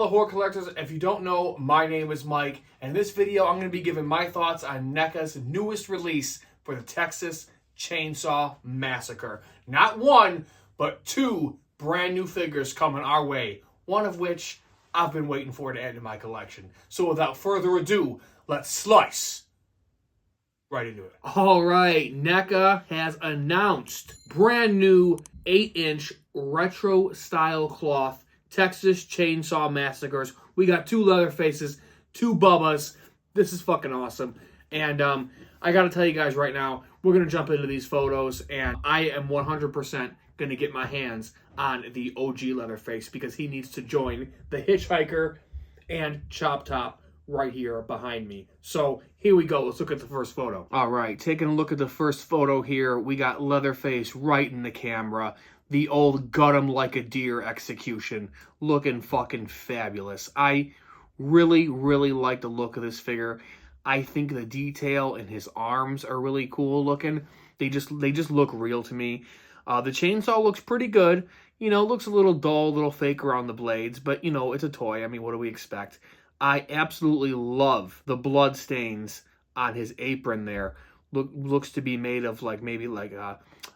fellow horror collectors, if you don't know, my name is Mike, and in this video I'm going to be giving my thoughts on Neca's newest release for the Texas Chainsaw Massacre. Not one, but two brand new figures coming our way, one of which I've been waiting for to add to my collection. So without further ado, let's slice right into it. Alright, Neca has announced brand new 8-inch retro style cloth Texas Chainsaw Massacres. We got two Leatherfaces, two Bubbas. This is fucking awesome. And I gotta tell you guys right now, we're gonna jump into these photos, and I am 100% gonna get my hands on the OG Leatherface because he needs to join the Hitchhiker and Chop Top right here behind me. So here we go. Let's look at the first photo. All right, taking a look at the first photo here, we got Leatherface right in the camera. The old gut him like a deer execution. Looking fucking fabulous. I really, really like the look of this figure. I think the detail in his arms are really cool looking. They just look real to me. The chainsaw looks pretty good. You know, looks a little dull, a little fake around the blades, but you know, it's a toy. I mean, what do we expect? I absolutely love the blood stains on his apron there. Looks to be made of maybe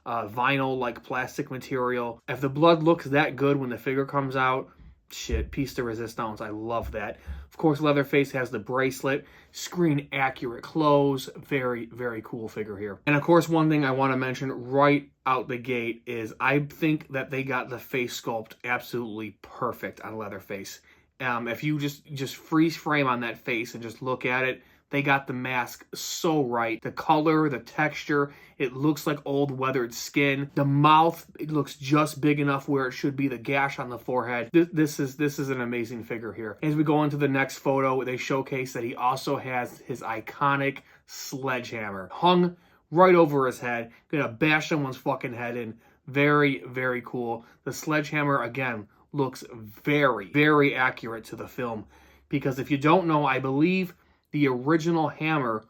vinyl, like plastic material. If the blood looks that good when the figure comes out, shit, piece de resistance. I love that. Of course, Leatherface has the bracelet, screen accurate clothes. Very, very cool figure here. And of course, one thing I want to mention right out the gate is I think that they got the face sculpt absolutely perfect on Leatherface. If you just freeze frame on that face and just look at it, they got the mask so right. The color, the texture, it looks like old weathered skin. The mouth, it looks just big enough where it should be. The gash on the forehead. This is an amazing figure here. As we go into the next photo, they showcase that he also has his iconic sledgehammer hung right over his head. Gonna bash someone's fucking head in. Very, very cool. The sledgehammer, again, looks very, very accurate to the film. Because if you don't know, I believe the original hammer,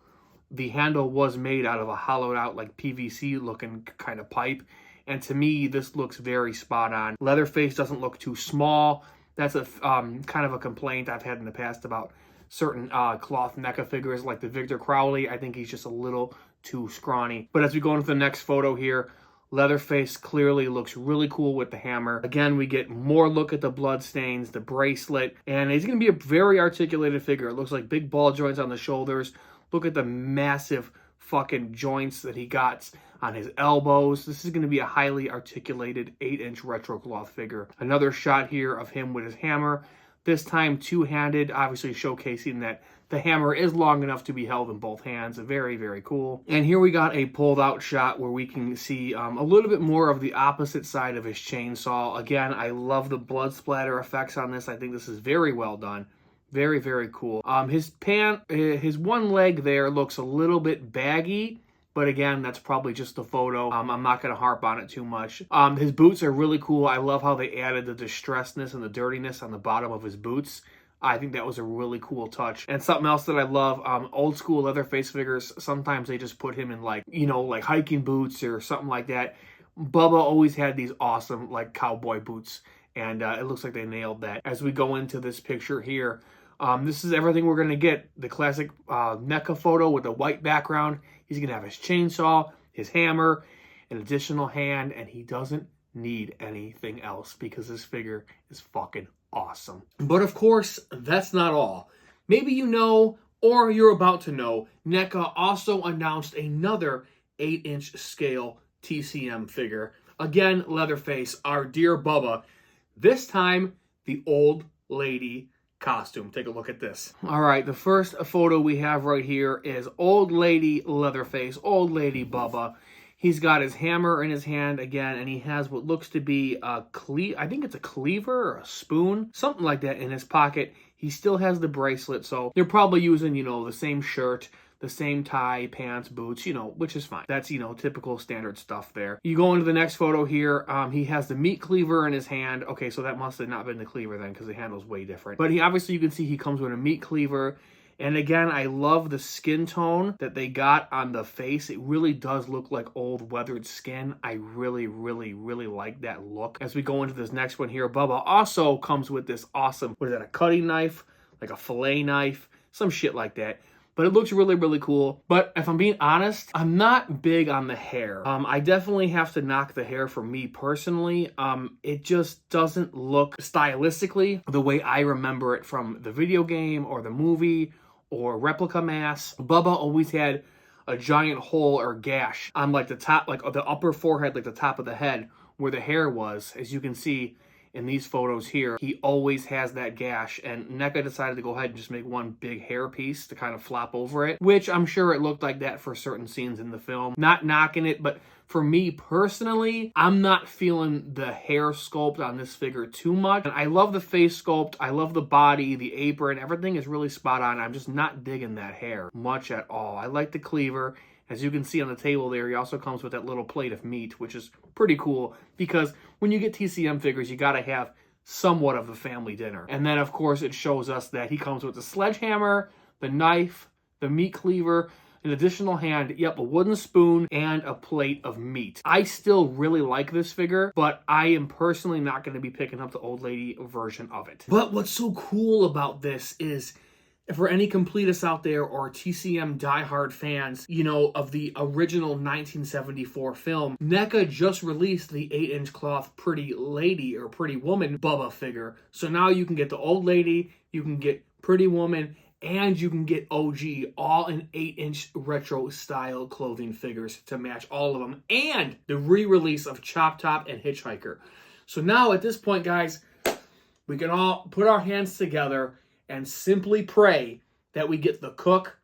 the handle was made out of a hollowed out PVC looking kind of pipe. And to me, this looks very spot on. Leatherface doesn't look too small. That's a kind of a complaint I've had in the past about certain cloth Neca figures like the Victor Crowley. I think he's just a little too scrawny. But as we go into the next photo here, Leatherface clearly looks really cool with the hammer. Again, we get more look at the blood stains, the bracelet, and he's going to be a very articulated figure. It looks like big ball joints on the shoulders. Look at the massive fucking joints that he got on his elbows. This is going to be a highly articulated 8-inch retro cloth figure. Another shot here of him with his hammer. This time two-handed, obviously showcasing that the hammer is long enough to be held in both hands. Very, very cool. And here we got a pulled out shot where we can see a little bit more of the opposite side of his chainsaw. Again, I love the blood splatter effects on this. I think this is very well done. Very, very cool. His one leg there looks a little bit baggy. But again, that's probably just a photo. I'm not going to harp on it too much. His boots are really cool. I love how they added the distressedness and the dirtiness on the bottom of his boots. I think that was a really cool touch. And something else that I love, old school Leatherface figures, sometimes they just put him in hiking boots or something like that. Bubba always had these awesome cowboy boots. And it looks like they nailed that. As we go into this picture here, this is everything we're going to get. The classic Neca photo with the white background. He's going to have his chainsaw, his hammer, an additional hand, and he doesn't need anything else because this figure is fucking awesome. But of course, that's not all. Maybe you know, or you're about to know, Neca also announced another 8-inch scale TCM figure. Again, Leatherface, our dear Bubba. This time, the old lady costume. Take a look at this. All right, the first photo we have right here is old lady Leatherface, old lady Bubba. He's got his hammer in his hand again, and he has what looks to be a I think it's a cleaver or a spoon, something like that in his pocket. He still has the bracelet, so they're probably using, the same shirt, the same tie, pants, boots, which is fine. That's, typical standard stuff there. You go into the next photo here. He has the meat cleaver in his hand. Okay, so that must have not been the cleaver then because the handle's way different. But obviously you can see he comes with a meat cleaver And again, I love the skin tone that they got on the face. It really does look like old weathered skin. I really, really, really like that look. As we go into this next one here, Bubba also comes with this awesome, what is that, a cutting knife? Like a fillet knife? Some shit like that. But it looks really, really cool. But if I'm being honest, I'm not big on the hair. I definitely have to knock the hair for me personally. It just doesn't look stylistically the way I remember it from the video game or the movie or Replica Mass. Bubba always had a giant hole or gash on like the top, like the upper forehead, like the top of the head where the hair was. As you can see in these photos here, he always has that gash, and Neca decided to go ahead and just make one big hair piece to kind of flop over it, which I'm sure it looked like that for certain scenes in the film. Not knocking it, but for me personally, I'm not feeling the hair sculpt on this figure too much. And I love the face sculpt, I love the body, the apron, everything is really spot on. I'm just not digging that hair much at all. I like the cleaver. As you can see on the table there, he also comes with that little plate of meat, which is pretty cool because when you get TCM figures, you got to have somewhat of a family dinner. And then, of course, it shows us that he comes with the sledgehammer, the knife, the meat cleaver, an additional hand, yep, a wooden spoon, and a plate of meat. I still really like this figure, but I am personally not going to be picking up the old lady version of it. But what's so cool about this is, for any completists out there or TCM diehard fans, you know, of the original 1974 film, Neca just released the 8-inch cloth Pretty Lady or Pretty Woman Bubba figure. So now you can get the old lady, you can get Pretty Woman, and you can get OG all in 8-inch retro style clothing figures to match all of them, and the re-release of Chop Top and Hitchhiker. So now at this point, guys, we can all put our hands together and simply pray that we get the Cook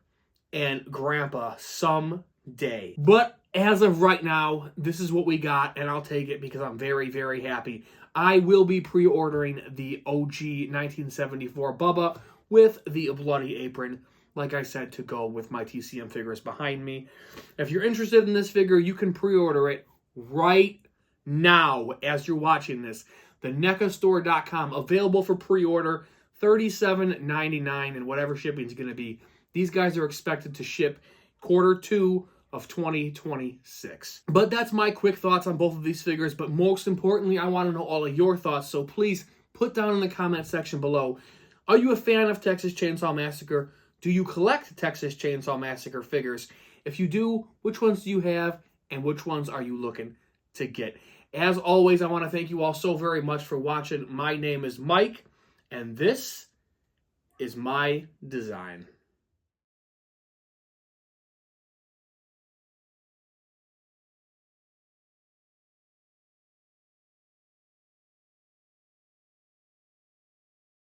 and Grandpa someday. But as of right now, this is what we got, and I'll take it because I'm very, very happy. I will be pre-ordering the OG 1974 Bubba with the bloody apron, like I said, to go with my TCM figures behind me. If you're interested in this figure, you can pre-order it right now as you're watching this. The NECAstore.com, available for pre-order, $37.99, and whatever shipping is going to be. These guys are expected to ship Q2 of 2026. But that's my quick thoughts on both of these figures. But most importantly, I want to know all of your thoughts. So please put down in the comment section below. Are you a fan of Texas Chainsaw Massacre? Do you collect Texas Chainsaw Massacre figures? If you do, which ones do you have and which ones are you looking to get? As always, I want to thank you all so very much for watching. My name is Mike, and this is my design.